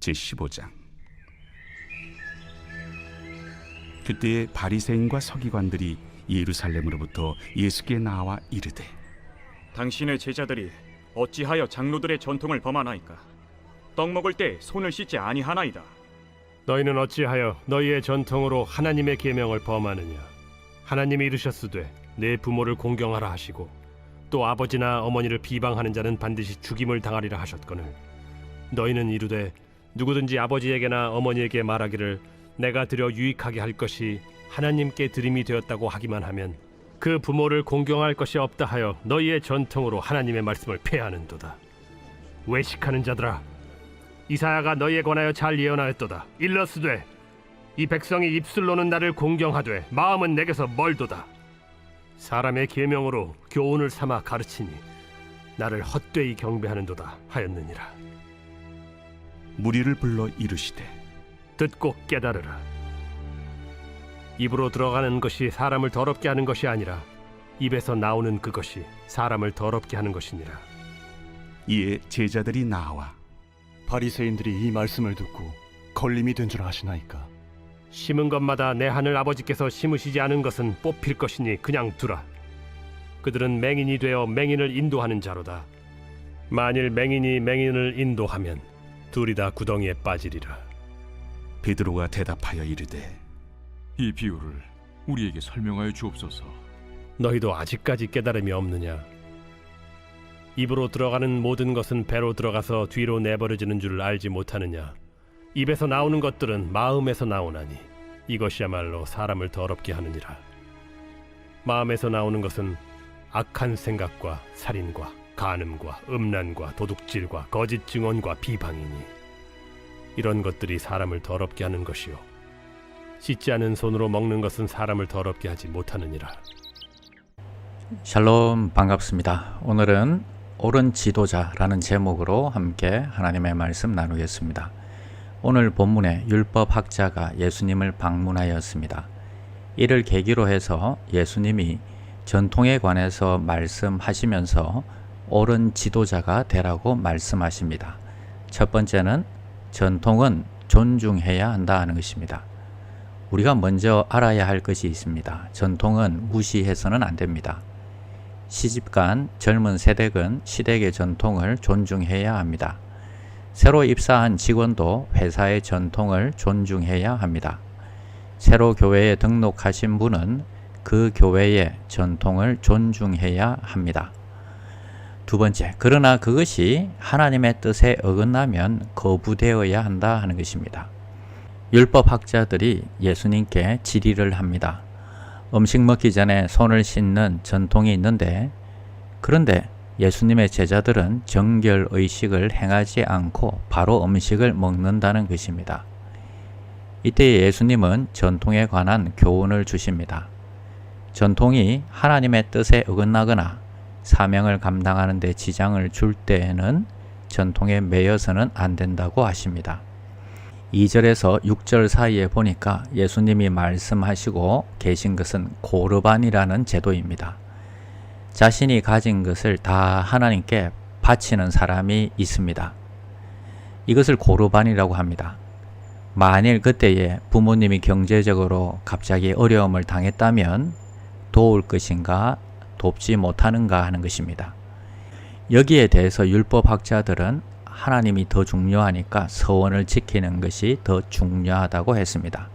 제15장. 그때에 바리새인과 서기관들이 예루살렘으로부터 예수께 나와 이르되, 당신의 제자들이 어찌하여 장로들의 전통을 범하나이까? 떡 먹을 때 손을 씻지 아니하나이다. 너희는 어찌하여 너희의 전통으로 하나님의 계명을 범하느냐? 하나님이 이르셨으되 내 부모를 공경하라 하시고 또 아버지나 어머니를 비방하는 자는 반드시 죽임을 당하리라 하셨거늘, 너희는 이르되 누구든지 아버지에게나 어머니에게 말하기를 내가 드려 유익하게 할 것이 하나님께 드림이 되었다고 하기만 하면 그 부모를 공경할 것이 없다 하여 너희의 전통으로 하나님의 말씀을 폐하는도다. 외식하는 자들아, 이사야가 너희에 관하여 잘 예언하였도다. 일러스되 이 백성이 입술로는 나를 공경하되 마음은 내게서 멀도다. 사람의 계명으로 교훈을 삼아 가르치니 나를 헛되이 경배하는도다 하였느니라. 무리를 불러 이르시되, 듣고 깨달으라. 입으로 들어가는 것이 사람을 더럽게 하는 것이 아니라 입에서 나오는 그것이 사람을 더럽게 하는 것이니라. 이에 제자들이 나와 바리새인들이 이 말씀을 듣고 걸림이 된 줄 아시나이까? 심은 것마다 내 하늘 아버지께서 심으시지 않은 것은 뽑힐 것이니 그냥 두라. 그들은 맹인이 되어 맹인을 인도하는 자로다. 만일 맹인이 맹인을 인도하면 둘이 다 구덩이에 빠지리라. 베드로가 대답하여 이르되, 이 비유를 우리에게 설명하여 주옵소서. 너희도 아직까지 깨달음이 없느냐? 입으로 들어가는 모든 것은 배로 들어가서 뒤로 내버려지는 줄 알지 못하느냐? 입에서 나오는 것들은 마음에서 나오나니 이것이야말로 사람을 더럽게 하느니라. 마음에서 나오는 것은 악한 생각과 살인과 간음과 음란과 도둑질과 거짓 증언과 비방이니 이런 것들이 사람을 더럽게 하는 것이요 씻지 않은 손으로 먹는 것은 사람을 더럽게 하지 못하느니라. 샬롬, 반갑습니다. 오늘은 옳은 지도자라는 제목으로 함께 하나님의 말씀 나누겠습니다. 오늘 본문에 율법학자가 예수님을 방문하였습니다. 이를 계기로 해서 예수님이 전통에 관해서 말씀하시면서 옳은 지도자가 되라고 말씀하십니다. 첫 번째는 전통은 존중해야 한다 하는 것입니다. 우리가 먼저 알아야 할 것이 있습니다. 전통은 무시해서는 안 됩니다. 시집간 젊은 세대는 시댁의 전통을 존중해야 합니다. 새로 입사한 직원도 회사의 전통을 존중해야 합니다. 새로 교회에 등록하신 분은 그 교회의 전통을 존중해야 합니다. 두 번째, 그러나 그것이 하나님의 뜻에 어긋나면 거부되어야 한다 하는 것입니다. 율법학자들이 예수님께 질의를 합니다. 음식 먹기 전에 손을 씻는 전통이 있는데, 그런데 예수님의 제자들은 정결의식을 행하지 않고 바로 음식을 먹는다는 것입니다. 이때 예수님은 전통에 관한 교훈을 주십니다. 전통이 하나님의 뜻에 어긋나거나 사명을 감당하는 데 지장을 줄 때에는 전통에 매여서는 안 된다고 하십니다. 2절에서 6절 사이에 보니까 예수님이 말씀하시고 계신 것은 고르반이라는 제도입니다. 자신이 가진 것을 다 하나님께 바치는 사람이 있습니다. 이것을 고르반이라고 합니다. 만일 그때에 부모님이 경제적으로 갑자기 어려움을 당했다면 도울 것인가 돕지 못하는가 하는 것입니다. 여기에 대해서 율법학자들은 하나님이 더 중요하니까 서원을 지키는 것이 더 중요하다고 했습니다.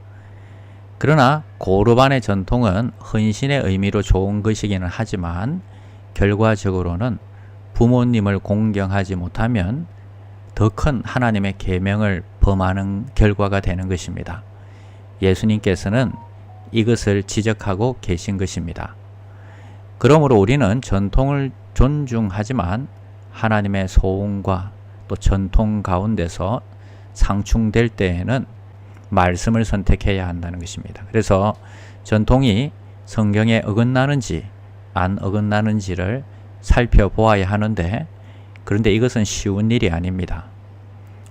그러나 고르반의 전통은 헌신의 의미로 좋은 것이기는 하지만 결과적으로는 부모님을 공경하지 못하면 더 큰 하나님의 계명을 범하는 결과가 되는 것입니다. 예수님께서는 이것을 지적하고 계신 것입니다. 그러므로 우리는 전통을 존중하지만 하나님의 소원과 또 전통 가운데서 상충될 때에는 말씀을 선택해야 한다는 것입니다. 그래서 전통이 성경에 어긋나는지 안 어긋나는지를 살펴보아야 하는데, 그런데 이것은 쉬운 일이 아닙니다.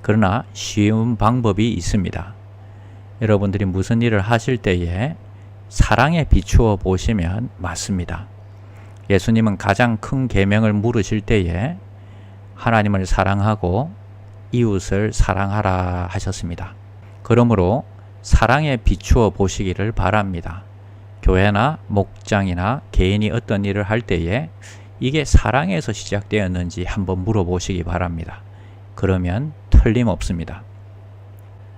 그러나 쉬운 방법이 있습니다. 여러분들이 무슨 일을 하실 때에 사랑에 비추어 보시면 맞습니다. 예수님은 가장 큰 계명을 물으실 때에 하나님을 사랑하고 이웃을 사랑하라 하셨습니다. 그러므로 사랑에 비추어 보시기를 바랍니다. 교회나 목장이나 개인이 어떤 일을 할 때에 이게 사랑에서 시작되었는지 한번 물어보시기 바랍니다. 그러면 틀림없습니다.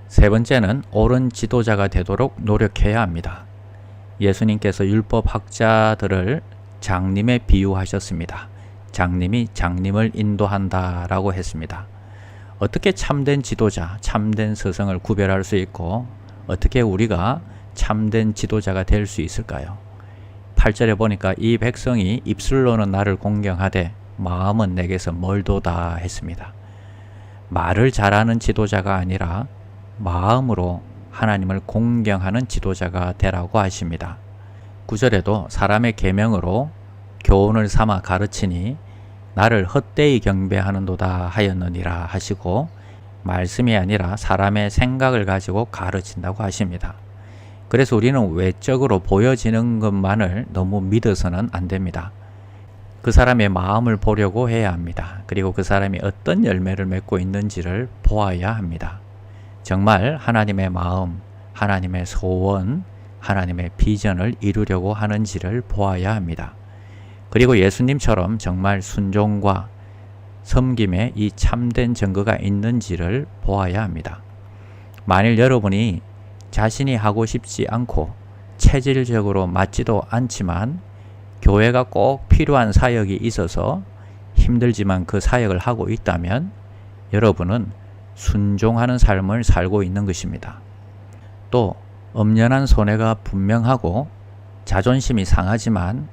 세 번째는 옳은 지도자가 되도록 노력해야 합니다. 예수님께서 율법학자들을 장님에 비유하셨습니다. 장님이 장님을 인도한다라고 했습니다. 어떻게 참된 지도자, 참된 스승을 구별할 수 있고 어떻게 우리가 참된 지도자가 될 수 있을까요? 8절에 보니까 이 백성이 입술로는 나를 공경하되 마음은 내게서 멀도다 했습니다. 말을 잘하는 지도자가 아니라 마음으로 하나님을 공경하는 지도자가 되라고 하십니다. 9절에도 사람의 계명으로 교훈을 삼아 가르치니 나를 헛되이 경배하는도다 하였느니라 하시고 말씀이 아니라 사람의 생각을 가지고 가르친다고 하십니다. 그래서 우리는 외적으로 보여지는 것만을 너무 믿어서는 안 됩니다. 그 사람의 마음을 보려고 해야 합니다. 그리고 그 사람이 어떤 열매를 맺고 있는지를 보아야 합니다. 정말 하나님의 마음, 하나님의 소원, 하나님의 비전을 이루려고 하는지를 보아야 합니다. 그리고 예수님처럼 정말 순종과 섬김에 이 참된 증거가 있는지를 보아야 합니다. 만일 여러분이 자신이 하고 싶지 않고 체질적으로 맞지도 않지만 교회가 꼭 필요한 사역이 있어서 힘들지만 그 사역을 하고 있다면 여러분은 순종하는 삶을 살고 있는 것입니다. 또 엄연한 손해가 분명하고 자존심이 상하지만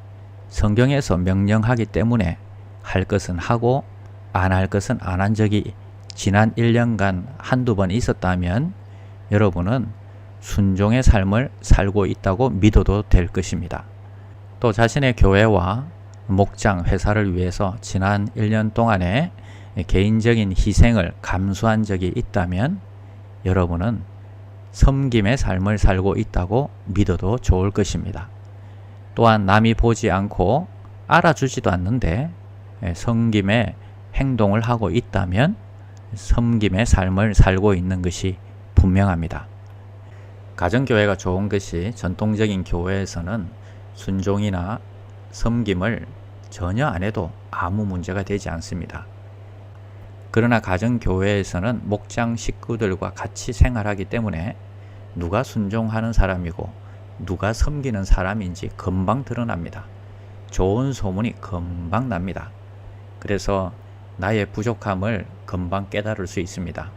성경에서 명령하기 때문에 할 것은 하고 안 할 것은 안 한 적이 지난 1년간 한두 번 있었다면 여러분은 순종의 삶을 살고 있다고 믿어도 될 것입니다. 또 자신의 교회와 목장, 회사를 위해서 지난 1년 동안에 개인적인 희생을 감수한 적이 있다면 여러분은 섬김의 삶을 살고 있다고 믿어도 좋을 것입니다. 또한 남이 보지 않고 알아주지도 않는데 섬김의 행동을 하고 있다면 섬김의 삶을 살고 있는 것이 분명합니다. 가정교회가 좋은 것이 전통적인 교회에서는 순종이나 섬김을 전혀 안 해도 아무 문제가 되지 않습니다. 그러나 가정교회에서는 목장 식구들과 같이 생활하기 때문에 누가 순종하는 사람이고 누가 섬기는 사람인지 금방 드러납니다. 좋은 소문이 금방 납니다. 그래서 나의 부족함을 금방 깨달을 수 있습니다.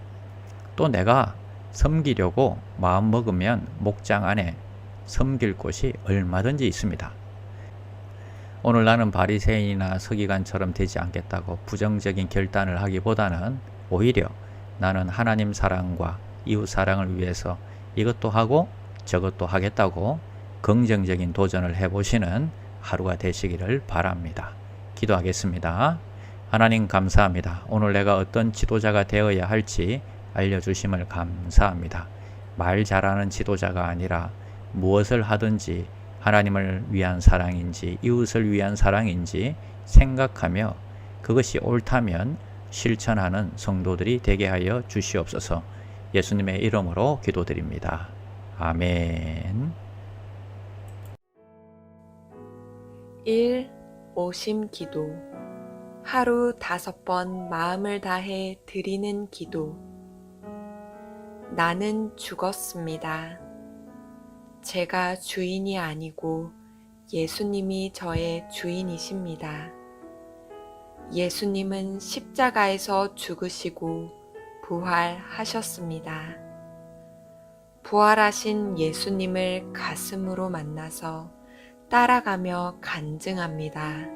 또 내가 섬기려고 마음먹으면 목장 안에 섬길 곳이 얼마든지 있습니다. 오늘 나는 바리새인이나 서기관처럼 되지 않겠다고 부정적인 결단을 하기보다는 오히려 나는 하나님 사랑과 이웃 사랑을 위해서 이것도 하고 저것도 하겠다고 긍정적인 도전을 해보시는 하루가 되시기를 바랍니다. 기도하겠습니다. 하나님 감사합니다. 오늘 내가 어떤 지도자가 되어야 할지 알려주심을 감사합니다. 말 잘하는 지도자가 아니라 무엇을 하든지 하나님을 위한 사랑인지 이웃을 위한 사랑인지 생각하며 그것이 옳다면 실천하는 성도들이 되게 하여 주시옵소서. 예수님의 이름으로 기도드립니다. 아멘. 1. 오심 기도. 하루 5번 마음을 다해 드리는 기도. 나는 죽었습니다. 제가 주인이 아니고 예수님이 저의 주인이십니다. 예수님은 십자가에서 죽으시고 부활하셨습니다. 부활하신 예수님을 가슴으로 만나서 따라가며 간증합니다.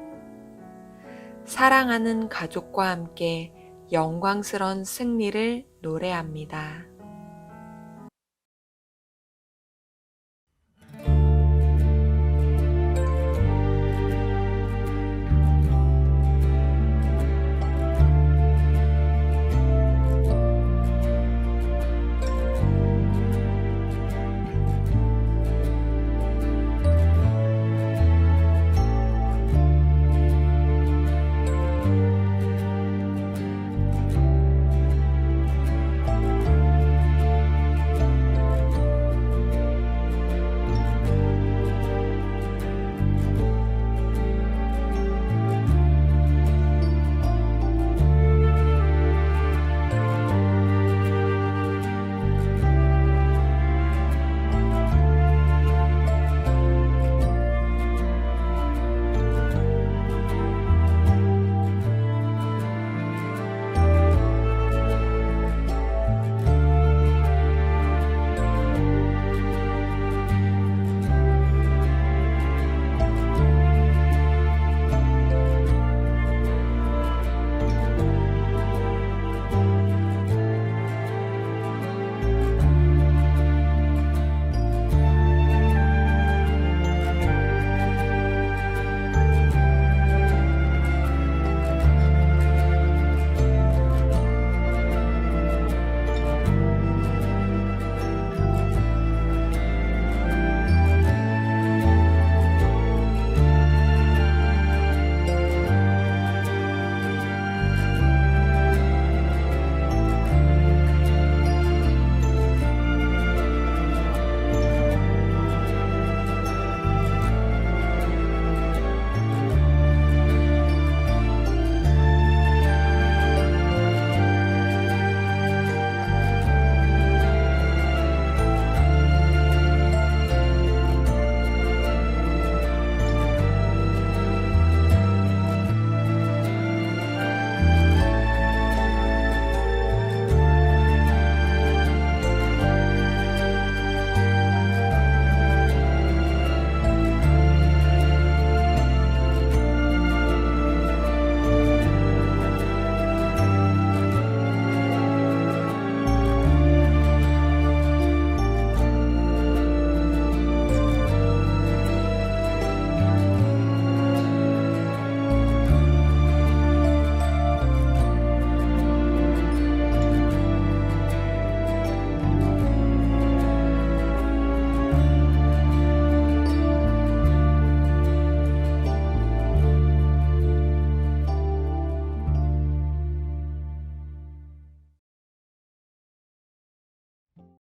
사랑하는 가족과 함께 영광스러운 승리를 노래합니다.